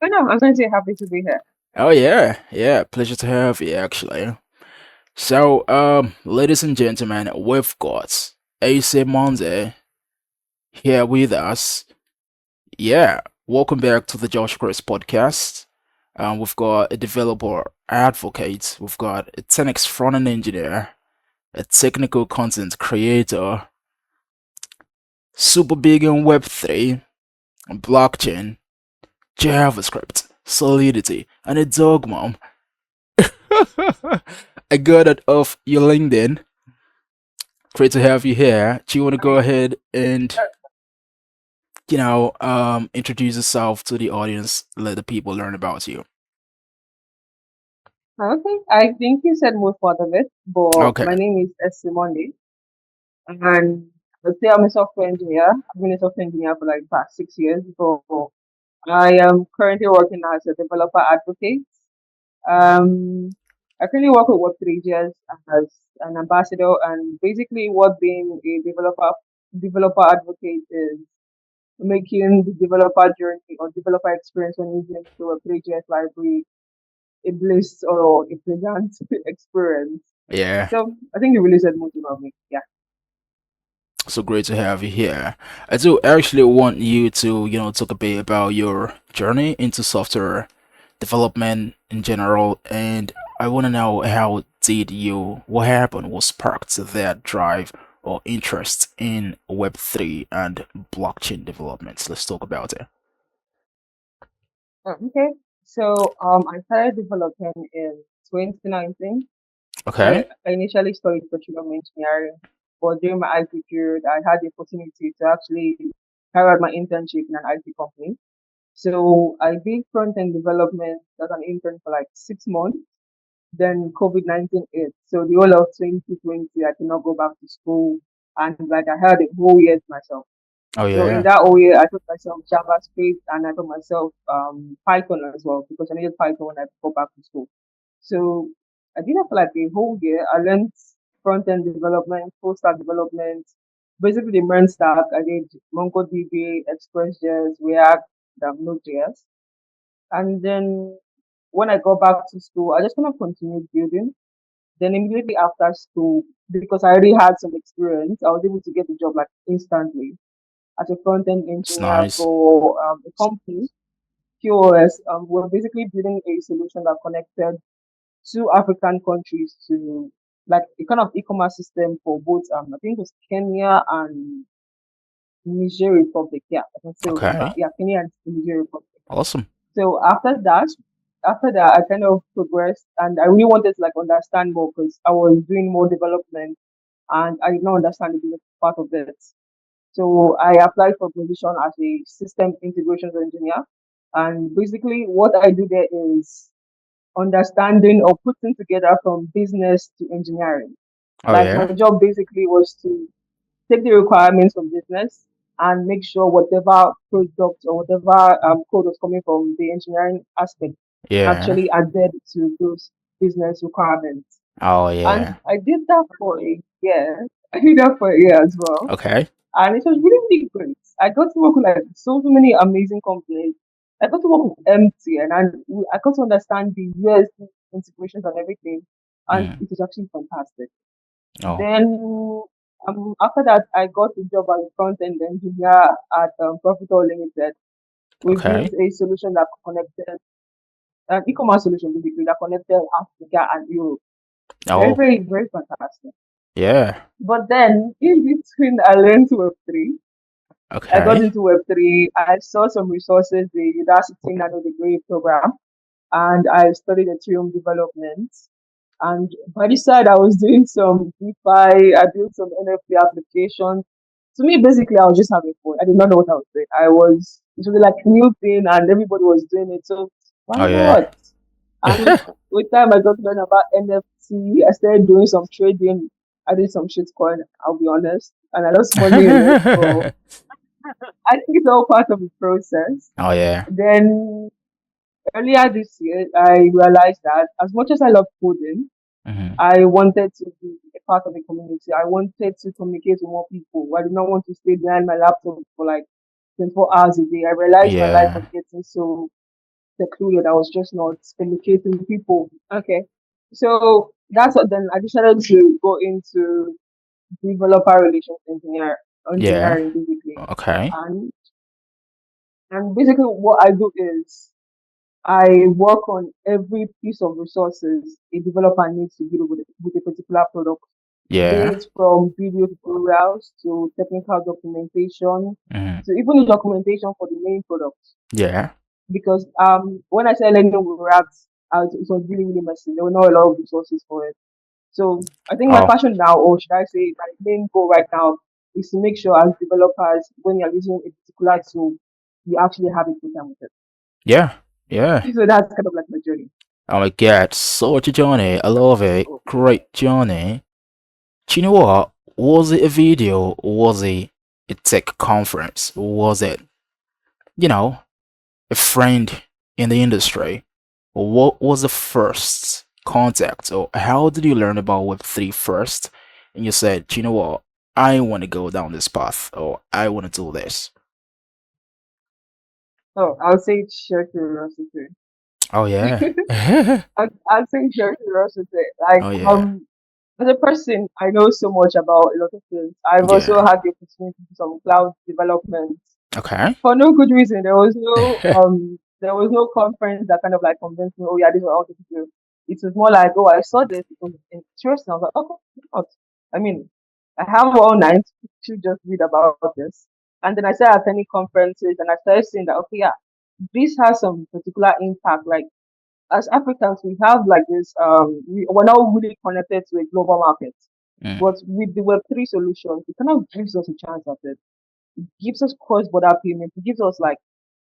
Oh no, I'm going to say happy to be here. Oh yeah, yeah, pleasure to have you actually. So, ladies and gentlemen, we've got Ese Monday here with us. Yeah, welcome back to the Josh Chris podcast. We've got a developer advocate, we've got a 10X Frontend Engineer, a technical content creator, super big on Web3, blockchain, JavaScript, Solidity, and a dog mom. I got it off your LinkedIn. Great to have you here. Do you want to go ahead and, introduce yourself to the audience, let the people learn about you? Okay, I think you said most part of it, but Okay, my name is Ese Monday, and I'd say I'm a software engineer. I've been a software engineer for like past 6 years. So I am currently working as a developer advocate. Um, I currently work with Web3 as an ambassador, and basically, what being a developer advocate is making the developer journey or developer experience when using the Web3 library a bliss or a pleasant experience. yeah. So I think you really said most about me. Yeah. So great to have you here. I do actually want you to, talk a bit about your journey into software development in general, and I want to know what happened, what sparked that drive or interest in Web3 and blockchain developments. Let's talk about it. Okay. So I started developing in 2019. I Okay, initially studied petroleum engineering, but during my IT period, I had the opportunity to actually carry out my internship in an IT company. So I did front end development as an intern for like 6 months. Then COVID-19 hit. So the whole of 2020, I could not go back to school. And like I had a whole year to myself. oh So in yeah, that whole year, I taught myself JavaScript and I taught myself Python as well because I needed Python when I go back to school. So I did that for like a whole year. I learned front end development, full stack development, basically the main stack. I did MongoDB, ExpressJS, React, Node.js. And then when I got back to school, I just kind of continued building. Then immediately after school, because I already had some experience, I was able to get the job like instantly as a front end it's engineer nice. for a company, QoS. We're basically building a solution that connected two African countries to like a kind of e-commerce system for both. I think it was Kenya and Niger Republic. Yeah, I can still remember. Okay, Yeah, Kenya and Niger Republic. awesome. So after that, I kind of progressed, and I really wanted to like understand more because I was doing more development, and I did not understand the business part of it. So I applied for a position as a system integrations engineer, and basically what I do there is understanding or putting together from business to engineering. Oh Like my yeah, job basically was to take the requirements from business and make sure whatever product or whatever code was coming from the engineering aspect yeah. actually added to those business requirements. Oh And yeah. I did that for a year. I did that for a year as well. Okay, And it was really, really great. I got to work with like so many amazing companies. I got to work with MTN and I got to understand the USD integrations and everything. And mm. it was actually fantastic. Oh, Then after that, I got a job as a front-end engineer at Profitable Limited. We built okay. a solution that connected, an e-commerce solution basically that connected Africa and Europe. Very, Oh very, very fantastic. yeah. But then in between, I learned Web3. I got Okay. into Web3. I saw some resources, the Udacity Nano Degree program, and I studied Ethereum development. And by the side, I was doing some DeFi. I built some NFT applications. To me, basically, I was just having fun. I did not know what I was doing. It was like a new thing, and everybody was doing it. So why Oh not? yeah. And with time, I got to learn about NFT. I started doing some trading. I did some shitcoin, I'll be honest, and I lost money in it. But I think it's all part of the process. Oh yeah. Then earlier this year, I realized that as much as I love coding, Hmm. I wanted to be a part of the community. I wanted to communicate with more people. I did not want to stay behind my laptop for like 24 hours a day. I realized my life was Yeah. getting so secluded. I was just not communicating with people. Okay. So that's what then I decided to go into developer relations Yeah. engineering basically. Okay. And basically what I do is I work on every piece of resources a developer needs to deal with a particular product, be Yeah. it from video tutorials to technical documentation Mm. to even the documentation for the main product. Yeah. Because when I started learning React, it was really, really messy. There were not a lot of resources for it. So I think my Oh, passion now, or should I say my main goal right now, is to make sure as developers, when you're using a particular tool, you actually have a good time with it. yeah. Yeah. So that's kind of like my journey. Oh my God, such a journey. I love it. Great journey. Do you know what? Was it a video? Was it a tech conference? Was it, you know, a friend in the industry? What was the first contact? Or how did you learn about Web3 first? And you said, "Do you know what? I want to go down this path, or I want to do this." Oh, I'll say it's sheer curiosity. Oh yeah. I'll say sheer curiosity. Like Oh yeah. as a person, I know so much about a lot of things. I've also Yeah. had the opportunity to do some cloud development Okay. for no good reason. There was no conference that kind of like convinced me, oh yeah, this is what I wanted to do. It was more like, oh, I saw this, it was interesting. I was like, okay, why not? I mean, I have all night to just read about this. And then I started attending conferences and I started seeing that okay, yeah, this has some particular impact. Like as Africans, we have like this we're not really connected to a global market. Mm. But with the Web3 solutions, it kind of gives us a chance at it. It gives us cross-border payment. It gives us like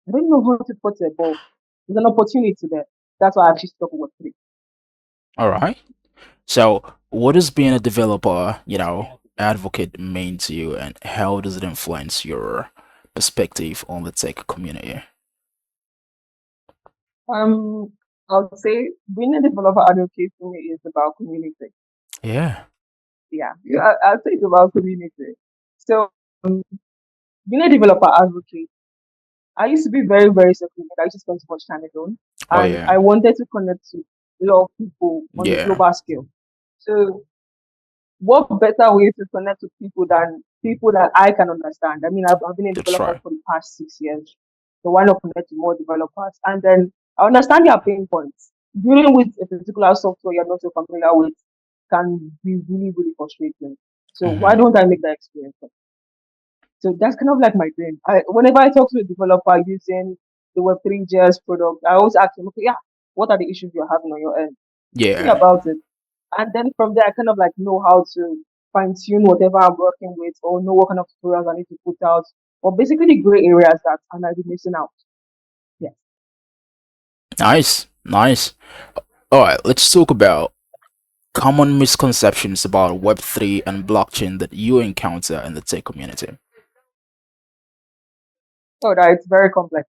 I don't know how to put it, but there's an opportunity there. That's why I actually stuck with three. All right. So, what does being a developer, advocate mean to you, and how does it influence your perspective on the tech community? Um, I would say being a developer advocate for me is about community. Yeah. Yeah, I'll say it's about community. So, um, being a developer advocate, I used to be very, very secluded. I used to spend too much time alone, Oh and yeah. I wanted to connect to a lot of people on a Yeah. global scale. So, what better way to connect with people than people that I can understand? I mean, I've been a That's developer right. for the past 6 years. So why not connect to more developers? And then I understand their pain points. Dealing with a particular software you're not so familiar with can be really, really frustrating. So why Mm-hmm. don't I make that experience? So that's kind of like my dream. Whenever I talk to a developer using the Web3 JS product, I always ask them, okay, yeah, what are the issues you're having on your end? Tell me Yeah. about it. And then from there, I kind of like know how to fine tune whatever I'm working with or know what kind of tutorials I need to put out or basically the gray areas that I might be missing out. Yeah. Nice. Nice. All right. Let's talk about common misconceptions about Web3 and blockchain that you encounter in the tech community. So that it's very complex.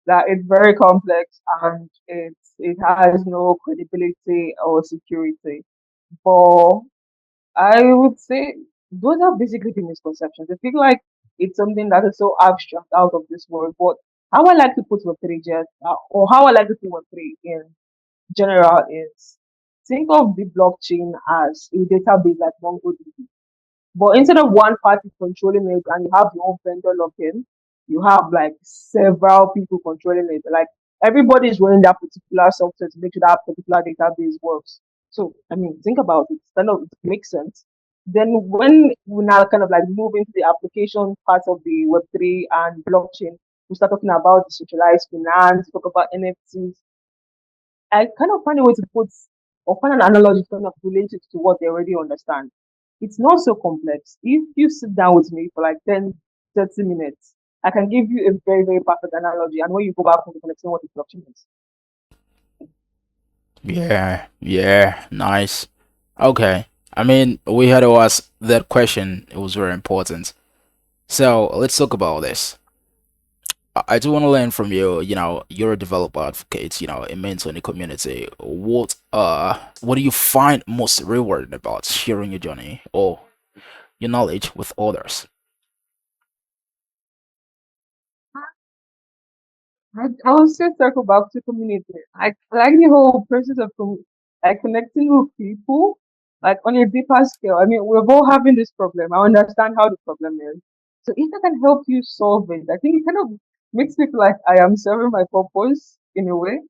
That it's very complex and it has no credibility or security. But I would say those are basically the misconceptions. I feel like it's something that is so abstract out of this world. But how I like to put Web3 just, or how I like to put Web3 in general is think of the blockchain as a database like MongoDB. But instead of one party controlling it and you have your own vendor lock-in, you have like several people controlling it. Like everybody is running that particular software to make sure that particular database works. So I mean, think about it. Kind of it makes sense. Then when we now kind of like move into the application part of the Web3 and blockchain, we start talking about decentralized finance, talk about NFTs. I kind of find a way to put or find an analogy to kind of relate it to what they already understand. It's not so complex. If you sit down with me for like 10, 30 minutes, I can give you a very, very perfect analogy. And when you go back home, you can explain what the blockchain is. Yeah. Yeah. Nice. Okay. I mean, we had to ask that question. It was very important. So let's talk about this. I do want to learn from you. You're a developer advocate, a mentor in the community. What do you find most rewarding about sharing your journey or your knowledge with others? I will still circle back to community. I like the whole process of like connecting with people, like on a deeper scale. I mean, we're all having this problem. I understand how the problem is. So if I can help you solve it, I think it kind of makes me feel like I am serving my purpose in a way.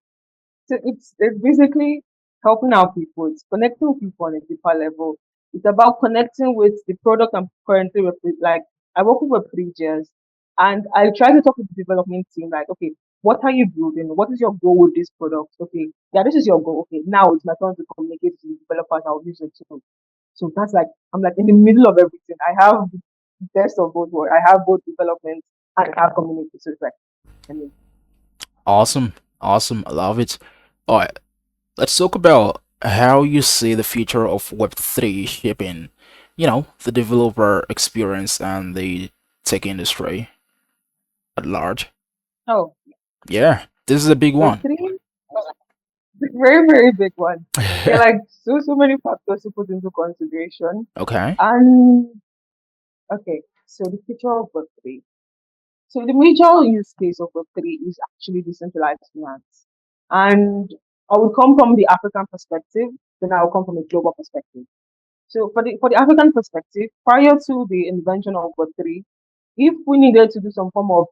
So it's basically helping out people. It's connecting with people on a deeper level. It's about connecting with the product I'm currently with. Like I work with Web3 and I try to talk with the development team. Like, okay, what are you building? What is your goal with this product? Okay, yeah, this is your goal. Okay, now it's my turn to communicate to the developers. I'll use it too. So that's like I'm like in the middle of everything. I have the best of both worlds. I have both development and I have community. So it's like I mean, Awesome, awesome. I love it. All right, let's talk about how you see the future of Web3 shaping, the developer experience and the tech industry at large. oh, Yeah, this is a big Web one. three. Very, very big one. There are like so many factors to put into consideration. Okay. And okay, so the future of Web3. So the major use case of Web3 is actually decentralized finance. And I will come from the African perspective, then I will come from a global perspective. So for the African perspective, prior to the invention of Web3, if we needed to do some form of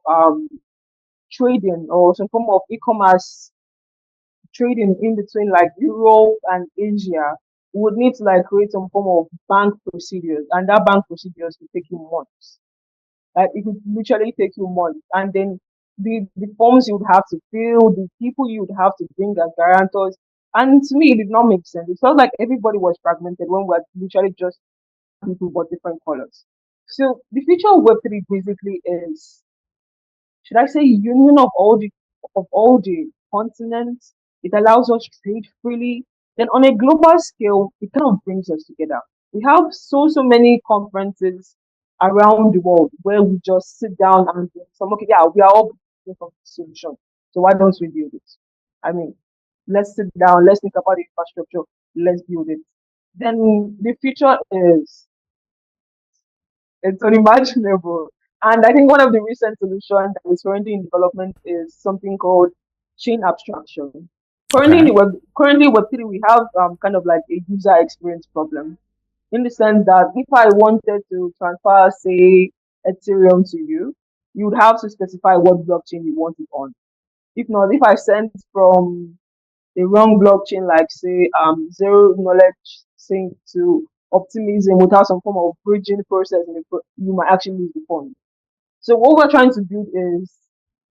trading or some form of e-commerce trading in between like Europe and Asia, we would need to like create some form of bank procedures, and that bank procedures will take you months. Like it would literally take you months, and then the forms you would have to fill, the people you would have to bring as guarantors, and to me it did not make sense. It felt like everybody was fragmented when we're literally just people but different colors. So the future of Web3 basically is, should I say, union of all the continents. It allows us to trade freely. Then on a global scale, it kind of brings us together. We have so many conferences around the world where we just sit down and do some, okay, yeah, we are all looking for the solution. So why don't we build it? I mean, let's sit down, let's think about the infrastructure, let's build it. Then the future is, it's unimaginable. And I think one of the recent solutions that is currently in development is something called chain abstraction. Okay. Currently Web3 we have kind of like a user experience problem in the sense that if I wanted to transfer, say, Ethereum to you, you would have to specify what blockchain you want it on. If not, if I send from the wrong blockchain, like say zero knowledge sync to optimism without some form of bridging process, you might actually lose the fund. So what we're trying to do is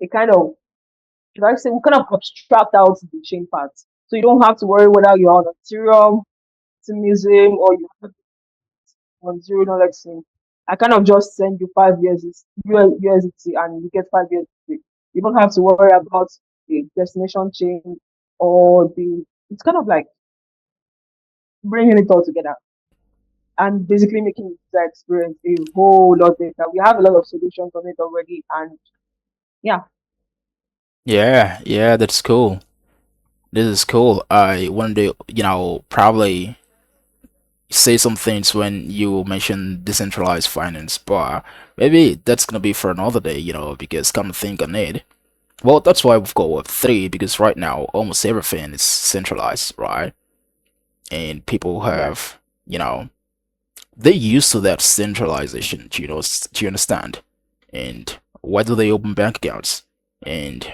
a kind of, should I say, we kind of abstract out the chain part. So you don't have to worry whether you're on Ethereum, optimism, or you have on zero knowledge sync. I kind of just send you 5 years USDT and you get 5 years. You don't have to worry about the destination chain or the. It's kind of like bringing it all together and basically making the experience a whole lot better. We have a lot of solutions on it already, and yeah, Yeah, yeah, that's cool. This is cool. I wanted to, probably say some things when you mention decentralized finance, but maybe that's gonna be for another day, because come to think on it. Well, that's why we've got Web3, because right now almost everything is centralized, right? And people yeah. have, you know, they're used to that centralization, do you understand? And why do they open bank accounts? And,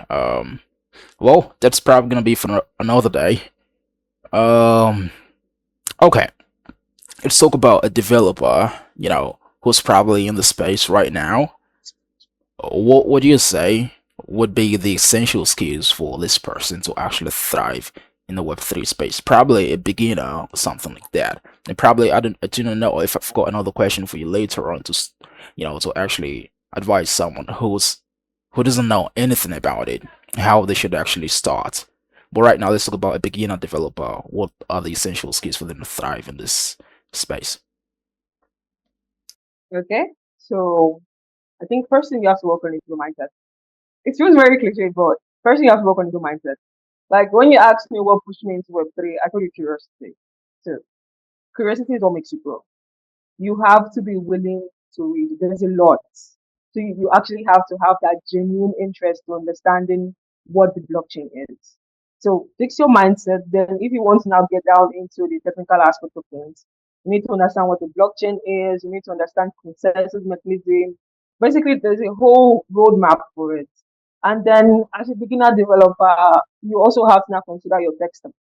well, that's probably gonna be for another day. Um, okay. Let's talk about a developer, who's probably in the space right now. What would you say would be the essential skills for this person to actually thrive in the Web3 space? Probably a beginner or something like that. And probably I do not know if I've got another question for you later on to actually advise someone who doesn't know anything about it, how they should actually start. But right now, let's talk about a beginner developer. What are the essential skills for them to thrive in this space? Okay. So I think first thing you have to work on is your mindset. It feels very cliche, but first thing you have to work on is your mindset. Like when you asked me what pushed me into Web3, I told you curiosity. So curiosity is what makes you grow. You have to be willing to read. There's a lot. So you actually have to have that genuine interest to understanding what the blockchain is. So fix your mindset. Then, if you want to now get down into the technical aspect of things, you need to understand what the blockchain is. You need to understand consensus mechanism. Basically, there's a whole roadmap for it. And then, as a beginner developer, you also have to now consider your tech stack.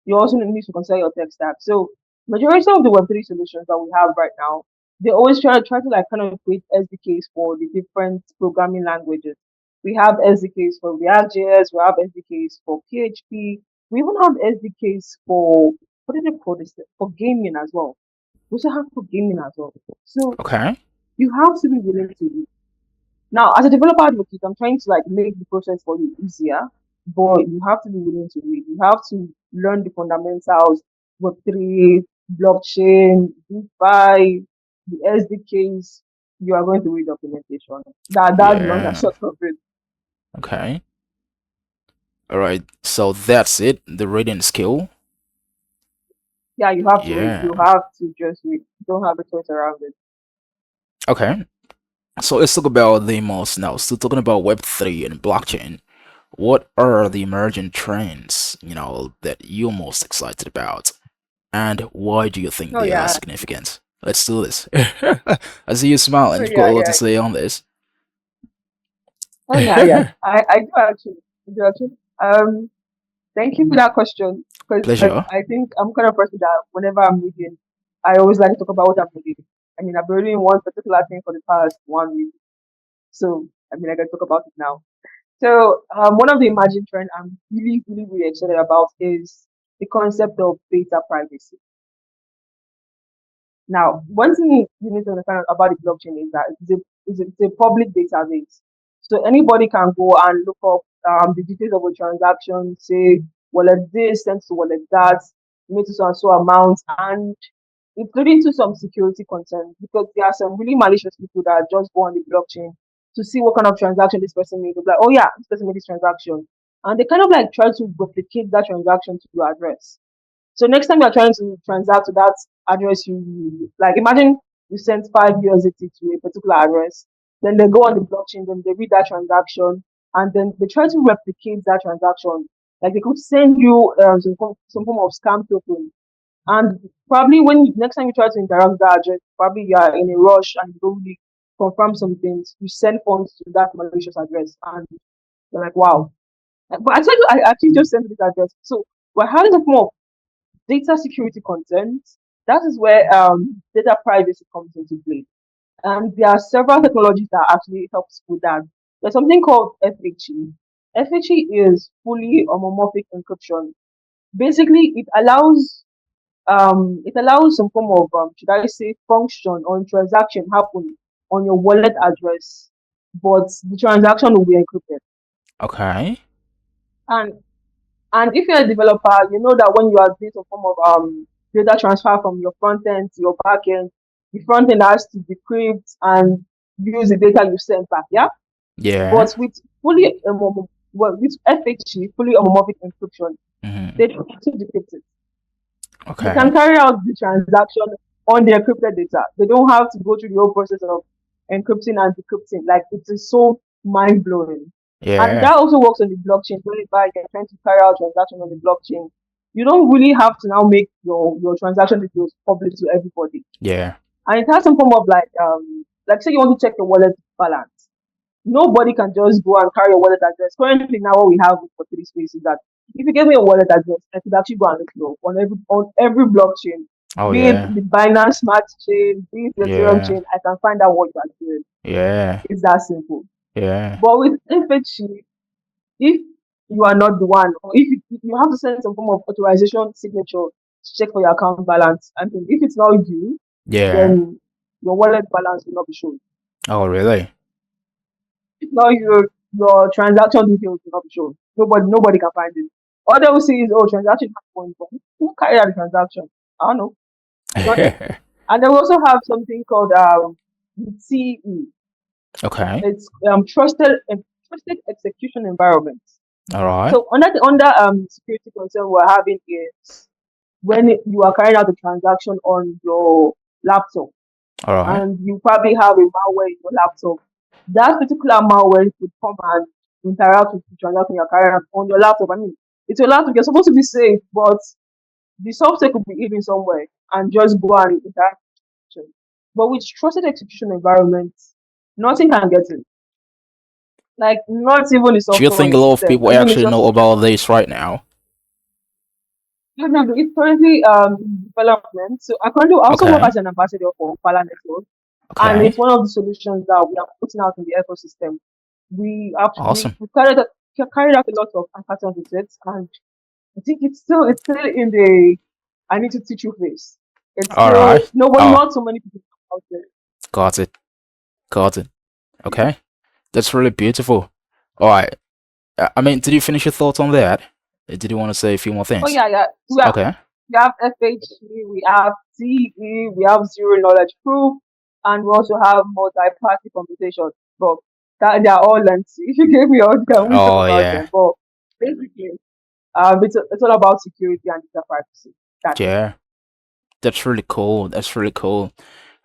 You also need to consider your tech stack. So, majority of the Web3 solutions that we have right now, they always try to like kind of create SDKs for the different programming languages. We have SDKs for React.js, we have SDKs for PHP, we even have SDKs for what do they call this? For gaming as well. We also have for gaming as well. So Okay. you have to be willing to now, as a developer advocate, I'm trying to like make the process for you easier, but you have to be willing to read. You have to learn the fundamentals, Web3, blockchain, DeFi, the SDKs. You are going to read documentation. That's the long and Yeah. short of it. Okay. All right. So that's it. The reading skill. Yeah, you have to read. Yeah. You have to just read. You don't have a choice around it. Okay. So let's talk about the most now. Still talking about Web3 and blockchain. What are the emerging trends, that you're most excited about? And why do you think Oh they are yeah. significant? Let's do this. I see you smiling. Oh You've got yeah, a lot to yeah. say on this. Oh yeah, yeah. I do actually. I do actually. Thank you for that question because Pleasure. I think I'm kind of person that whenever I'm reading, I always like to talk about what I'm reading. I mean, I've been reading one particular thing for the past 1 week, so I mean, I can talk about it now. So, one of the emerging trends I'm really, really, really excited about is the concept of data privacy. Now, one thing you need to understand about the blockchain is that it's a public database. So anybody can go and look up the details of a transaction, say wallet this, sent to wallet that, made to so and so amount, and it's leading to some security concerns because there are some really malicious people that just go on the blockchain to see what kind of transaction this person made. They're like, oh yeah, this person made this transaction. And they kind of like try to replicate that transaction to your address. So next time you're trying to transact to that address, you like imagine you sent $5 to a particular address, then they go on the blockchain, then they read that transaction, and then they try to replicate that transaction. Like they could send you some form of scam token, and probably when next time you try to interact with that address, probably you are in a rush and you don't really confirm some things. You send funds to that malicious address, and you're like, wow. But I tell you, I actually just sent this address. So we're having a form of data security concerns, that is where data privacy comes into play. And there are several technologies that actually helps with that. There's something called FHE. FHE is fully homomorphic encryption. Basically, it allows some form of should I say function or transaction happen on your wallet address, but the transaction will be encrypted. Okay. And And if you're a developer, you know that when you are doing some form of data transfer from your front end to your back end, the front end has to decrypt and use the data you sent back. Yeah. Yeah. But with with FHE, fully homomorphic encryption, Hmm. they don't have to decrypt it. They Okay. can carry out the transaction on the encrypted data. They don't have to go through the whole process of encrypting and decrypting. Like it is so mind blowing. And Yeah. that also works on the blockchain. Whereby you're trying to carry out transaction on the blockchain, you don't really have to now make your transaction details public to everybody. Yeah. And it has some form of like say you want to check your wallet balance. Nobody can just go and carry your wallet address. Currently, now what we have for three space is that if you give me a wallet address, I could actually go and look you up on every blockchain, Oh be it yeah. the Binance Smart Chain, be it the Ethereum Yeah. chain. I can find out what you are doing. Yeah. It's that simple. Yeah. But with FHE, if you are not the one, or if you have to send some form of authorization signature to check for your account balance, and if it's not you, Yeah. then your wallet balance will not be shown. Oh really? Now your transaction details will not be shown. Nobody can find it. All they will see is transaction happened. But who carried out the transaction? I don't know. It's not there. And then we also have something called TE. Okay. It's trusted execution environment. All right. So under security concern we're having is when you are carrying out the transaction on your laptop All right. and you probably have a malware in your laptop. That particular malware could come and interact with each other on your career on your laptop. I mean, it's your laptop. You're supposed to be safe, but the software could be hidden somewhere and just go and interact. But with trusted execution environments, nothing can get in. Like not even the Do you software on think the a lot of system. people Even the actually know software. about this right now? No, no, no, it's currently development. So I currently also work Okay, as an ambassador for Pala Network, and okay, it's one of the solutions that we are putting out in the ecosystem. We actually awesome. carried out a lot of hackathons with it, and I think it's still in the I need to teach you phase. It's All still right. no one, Oh, not so many people know about it. got it, got it. Okay, that's really beautiful. All right. I mean, did you finish your thoughts on that? Did you want to say a few more Oh things? yeah, yeah. Okay. We have FHE, we have CE, we have zero knowledge proof, and we also have multi-party computation. But that they are all lengthy. If you gave me all them, we talk Oh about yeah, them. But basically, it's all about security and data privacy. That's it. yeah. That's really cool. That's really cool.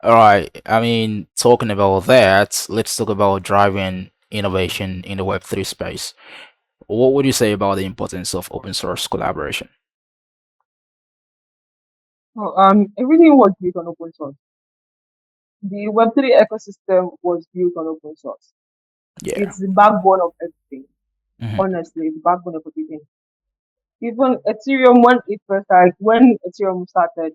All right. I mean, talking about that, let's talk about driving innovation in the Web3 space. What would you say about the importance of open source collaboration? So, everything was built on open source. The Web3 ecosystem was built on open source. Yeah. It's the backbone of everything. Hmm. Honestly, it's the backbone of everything. Even Ethereum, when Ethereum started,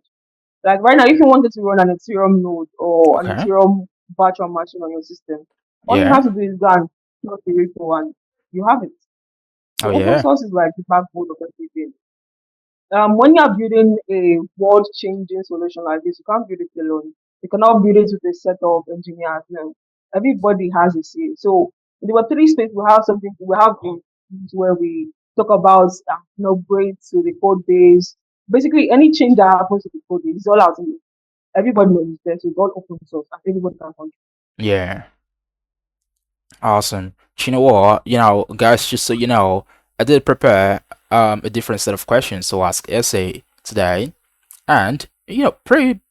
like right now, if you wanted to run an Ethereum node or an Okay. Ethereum virtual machine on your system, all you Yeah. have to do is go and plug the repo and you have it. Oh So open yeah. source is like the backbone of everything. When you are building a world-changing solution like this, you can't build it alone. You cannot build it with a set of engineers. No, everybody has a say. So in the Web3 space, we have something. We have things where we talk about upgrades to the code base. Basically, any change that happens to the code base is all out. Everybody knows it's there, so it's all open source, and everybody can contribute. Yeah. Awesome. You know what? Guys, just so you know, I did prepare a different set of questions to ask Essay today, and pretty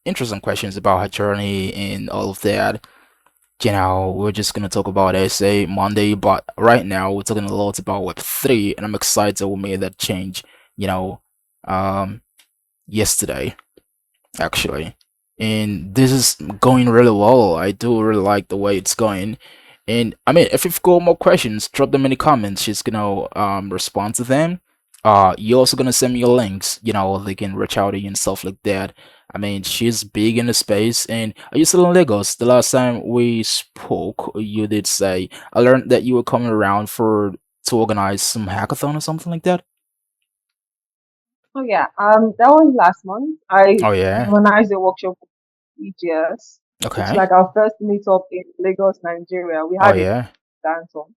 interesting questions about her journey and all of that. We're just gonna talk about Ese Monday, but right now we're talking a lot about Web3, and I'm excited we made that change, you know, um, yesterday actually. And this is going really well. I do really like the way it's going. And I mean, if you've got more questions, drop them in the comments. She's gonna respond to them. You're also gonna send me your links, they can reach out to you and stuff like that. I mean, she's big in the space. And are you still in Lagos? The last time we spoke, you did say I learned that you were coming around for to organize some hackathon or something like that. Oh yeah, that was last month. I Oh yeah. organized a workshop with EGS. It's Okay. like our first meetup in Lagos, Nigeria. We Oh had a yeah. dance on.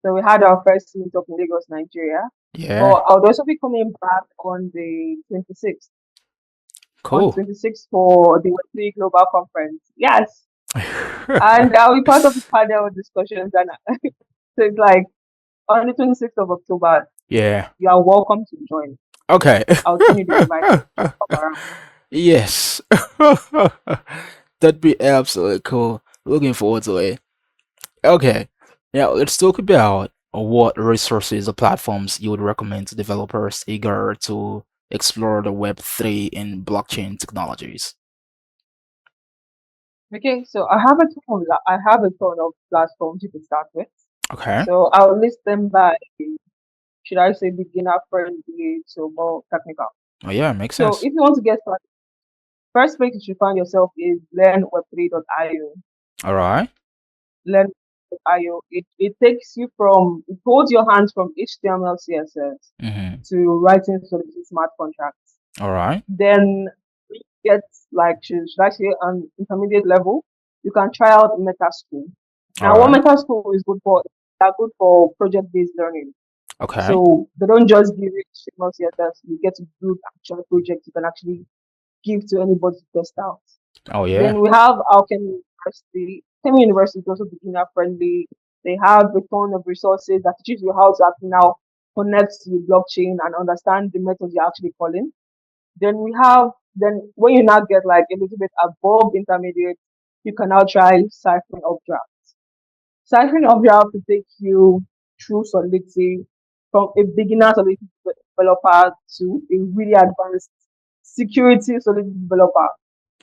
So we had our first meetup in Lagos, Nigeria. Yeah. But I would also be coming back on the 26th, Cool. for the Web3 Global Conference. Yes. And I'll be part of the panel discussions. And so it's like on the 26th of October, Yeah. you are welcome to join. Okay. I'll send you the invite. Come around. Yes. That'd be absolutely cool. Looking forward to it. Okay. Now let's talk about what resources or platforms you would recommend to developers eager to explore the Web3 and blockchain technologies. Okay, so I have a ton of platforms you can start with. Okay. So I'll list them by, should I say, beginner friendly to more technical. Oh yeah, makes So sense. if you want to get started, first place you should find yourself is learnweb3.io. All right. Learn.io. It takes you from, it holds your hands from HTML, CSS Mm-hmm. to writing Solidity smart contracts. All right. Then you get like, should I say, an intermediate level, you can try out Metaschool. All Now, what right. Metaschool is good for, they're good for project-based learning. Okay. So they don't just give you HTML, CSS. You get to build actual projects you can actually give to anybody to test out. Oh yeah. Then we have Alchemy University. Alchemy University is also beginner friendly. They have a ton of resources that teaches you how to actually now connect to the blockchain and understand the methods you're actually calling. Then when you now get like a little bit above intermediate, you can now try Cypher Updraft. Cypher Updraft will take you. through Solidity from a beginner Solidity developer to a really advanced security Solidity developer.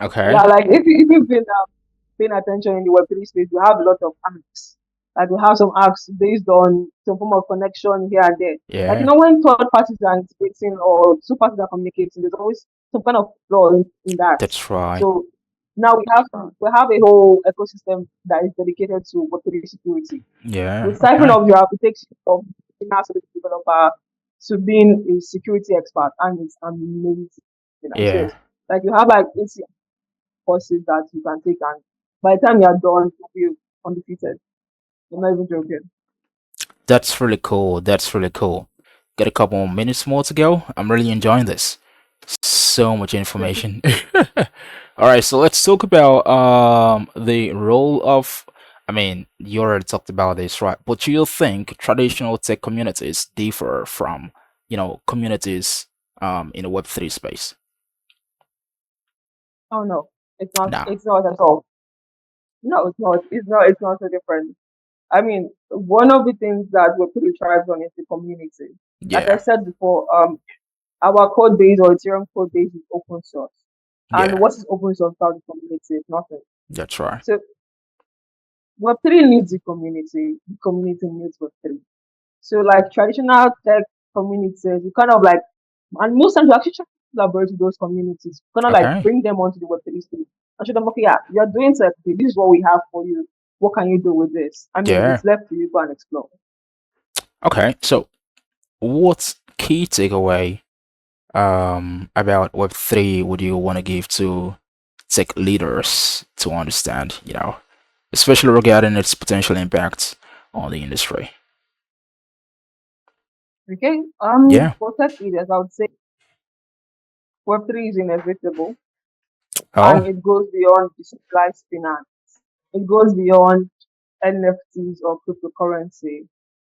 Yeah, Okay. like if you've been paying attention in the Web3 space, we have a lot of apps. Like we have some apps based on some form of connection here and there. Like Yeah, when third parties are integrating or two parties are communicating, there's always some kind of flaw in that. that's right. So now we have a whole ecosystem that is dedicated to Web3 security. Yeah, With siphon okay. of your it takes you from being a solution developer to being a security expert, and it's amazing. I swear. Yeah, Like you have like 80 courses that you can take, and by the time you're done, you'll be undefeated. I'm not even joking. that's really cool. That's really cool. Got a couple more minutes more to go. I'm really enjoying this. So much information. All right, so let's talk about the role of, I mean, you already talked about this, right? But do you think traditional tech communities differ from, communities in the Web3 space? Oh no, it's not. No. It's not at all. No, it's not. It's not. It's not so different. I mean, one of the things that we're pretty thrives on is the community. Like I Yeah, said before, our code base or Ethereum code base is open source. And yeah, what is open source without the community? It's nothing. that's right. So Web3 needs the community needs Web3. So like traditional tech communities, you kind of like, and most times you actually try to collaborate with those communities, kind of like Okay. bring them onto the Web3 stage and show them, okay, yeah, you're doing tech, okay, this is what we have for you. What can you do with this? I mean, Yeah. it's left to you go and explore. Okay. So, what key takeaway about Web3 would you want to give to tech leaders to understand, especially regarding its potential impact on the industry? Okay. Yeah. For tech leaders, I would say Web3 is inevitable Oh, and it goes beyond decentralized finance. It goes beyond NFTs or cryptocurrency.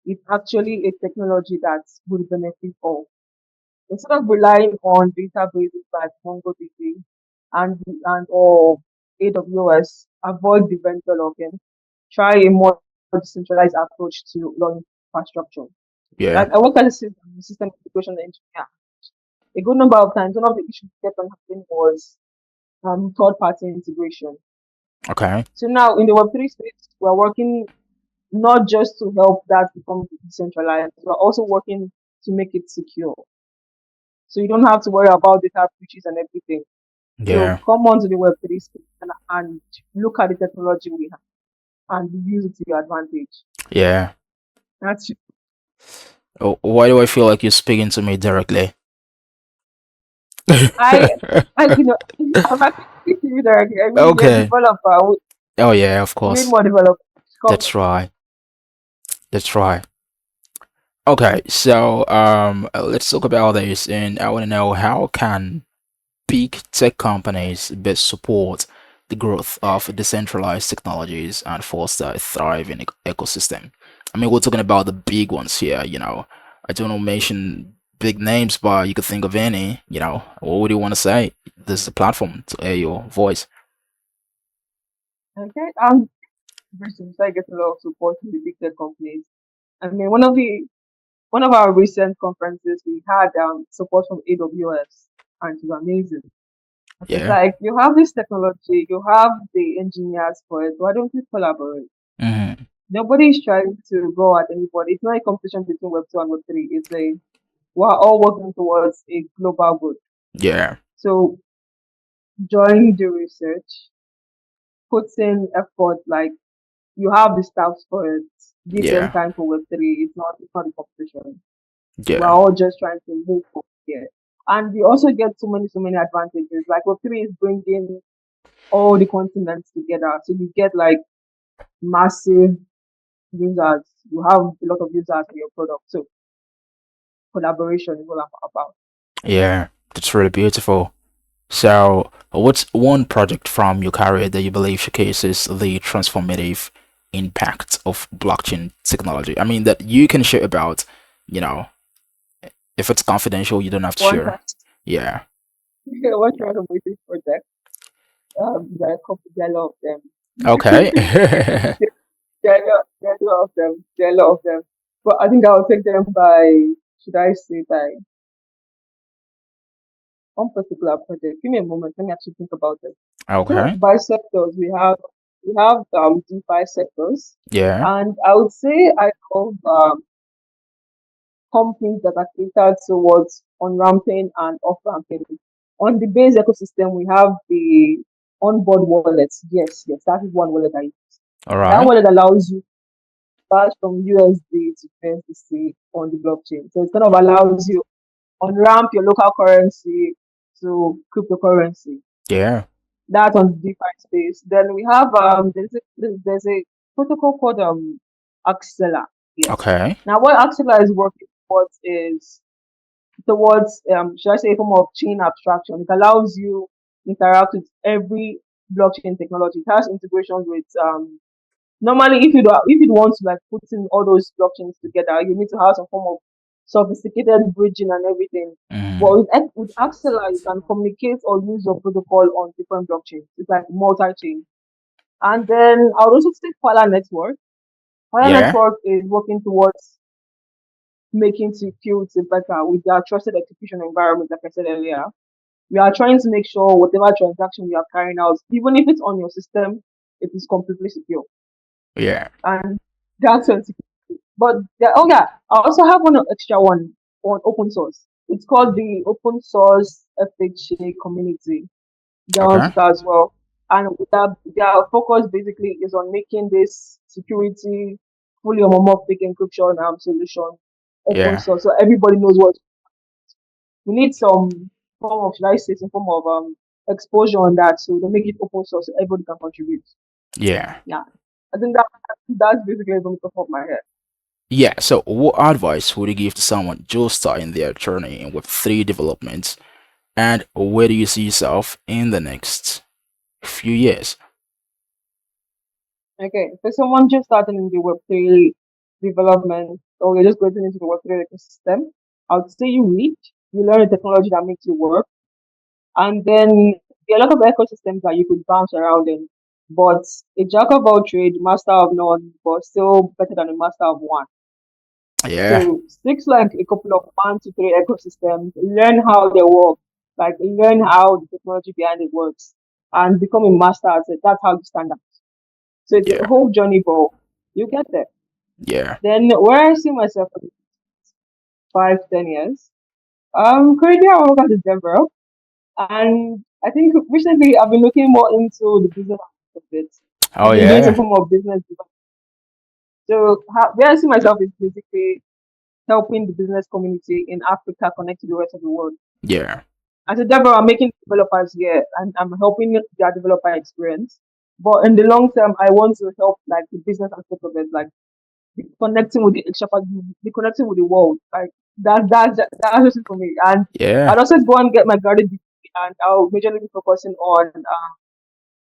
It's actually a technology that will benefit all. Instead of relying on databases like MongoDB and or AWS, avoid the vendor lock-in. Try a more decentralized approach to your infrastructure. yeah. Like I work as a system integration engineer. A good number of times, one of the issues we kept on happening was third-party integration. Okay. So now in the Web3 space, we're working not just to help that become decentralized, we're also working to make it secure. So you don't have to worry about data breaches and everything. So Yeah. come on to the Web3 space and look at the technology we have and use it to your advantage. Yeah. That's Oh, why do I feel like you're speaking to me directly? I I'm actually speaking to you directly. I mean, you're a Okay. developer. Oh yeah, of We need course. more developers. Come, That's right. That's right. Okay, so let's talk about this, and I want to know, how can big tech companies best support the growth of decentralized technologies and foster a thriving ecosystem? I mean, we're talking about the big ones here. I don't know, mention big names, but you could think of any. What would you want to say? This is the platform to air your voice. okay. Versus I get a lot of support from the big tech companies. I mean, one of our recent conferences, we had support from AWS, and it was amazing. It's Yeah. like you have this technology, you have the engineers for it. Why don't we collaborate? Hmm. Nobody is trying to go at anybody. It's not a competition between Web 2 and Web 3. We're all working towards a global good. Yeah. So join the research, put in effort, like you have the staff for it. Give them Yeah. time for Web 3. It's not a competition. We're Yeah. all just trying to move forward here. And we also get so many advantages. Like Web 3 is bringing all the continents together. So you get like massive users. You have a lot of users in your product. So collaboration is what I'm about. Yeah. That's really beautiful. So, what's one project from your career that you believe showcases the transformative impact of blockchain technology? I mean, that you can share about, you know, if it's confidential, you don't have to One share. time, Yeah. one transformative project. There are a lot of them. Okay. there are a lot of them. There are a lot of them. but I think I'll take them by, should I say, by one particular project. Give me a moment. Let me actually think about it. So Okay. by sectors, we have DeFi sectors, Yeah. and I would say I have companies that are catered towards on-ramping and off-ramping. On the base ecosystem, we have the onboard wallets. Yes, yes, that is one wallet I use. All That right. wallet allows you to pass from USD to USDC on the blockchain. So it kind of allows you on ramp your local currency to cryptocurrency. Yeah. That's on the DeFi space. Then we have there's a protocol called Axela. Yes. Okay. Now what Axela is working towards is towards should I say a form of chain abstraction. It allows you to interact with every blockchain technology. It has integrations with normally if you want to like put in all those blockchains together, you need to have some form of sophisticated bridging and everything. But Mm. with Axela, you can communicate or use your protocol on different blockchains. It's like multi-chain. And then I would also say Quala Network. Quala Yeah. Network is working towards making security better with their trusted execution environment, like I said earlier. We are trying to make sure whatever transaction you are carrying out, even if it's on your system, it is completely secure. Yeah. And that's on security. But oh yeah, I also have one extra one on open source. It's called the Open Source FHA Community. They're on Okay. Twitter as well. And their focus basically is on making this security fully homomorphic encryption solution open Yeah. source so everybody knows what we need some form of, should I say, some form of exposure on that, so they make it open source so everybody can contribute. Yeah. Yeah, I think that's basically from the top of my head. Yeah. So, what advice would you give to someone just starting their journey in Web3 development, and where do you see yourself in the next few years? Okay, for someone just starting in the Web3 development, or you're just going into the Web3 ecosystem, I would say you read, you learn a technology that makes you work, and then there are a lot of ecosystems that you could bounce around in. But a jack of all trade, master of none, but still better than a master of one. Yeah. So six like a couple of 1 to 3 ecosystems, learn how they work, like learn how the technology behind it works, and become a master at it. That's how you stand out. So it's a Yeah. whole journey, but you get there. Yeah. Then where I see myself in 5, 10 years, currently I work as a developer, and I think recently I've been looking more into the business aspect of it. Oh I've been doing some yeah. form of business development. So where I see myself is basically helping the business community in Africa connect to the rest of the world. Yeah. As a developer, I'm making developers here and I'm helping their developer experience. But in the long term, I want to help like the business aspect of it, like the connecting with the extra, the connecting with the world. Like that's just it for me. And Yeah. I'd also go and get my graduate degree, and I'll majorly be focusing on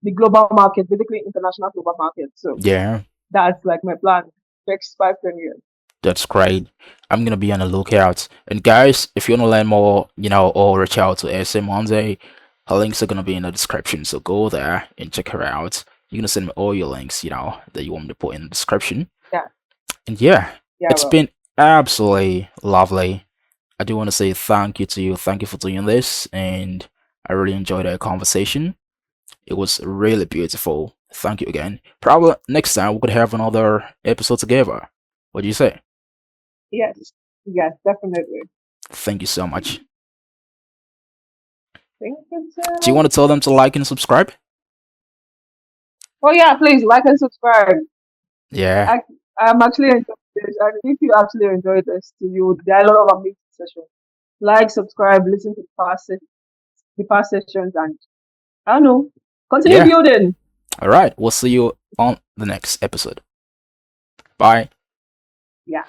the global market, basically international global market. So Yeah. that's like my plan next 5, 10 years. That's great. I'm gonna be on the lookout. And guys, if you wanna learn more, or reach out to Ese Monday, her links are gonna be in the description. So go there and check her out. You're gonna send me all your links, that you want me to put in the description. Yeah, And yeah, yeah, it's well, been absolutely lovely. I do want to say thank you to you. Thank you for doing this, and I really enjoyed our conversation. It was really beautiful. Thank you again. Probably next time we could have another episode together. What do you say? yes, yes, definitely. Thank you so much. Thank you Do you too. want to tell them to like and subscribe? Oh yeah, please like and subscribe. Yeah, I I'm actually enjoying this, and if you actually enjoyed this, to you, there are a lot of amazing sessions. Like, subscribe, listen to the past sessions, and I don't know, continue yeah. building. All right. We'll see you on the next episode. Bye. Yeah.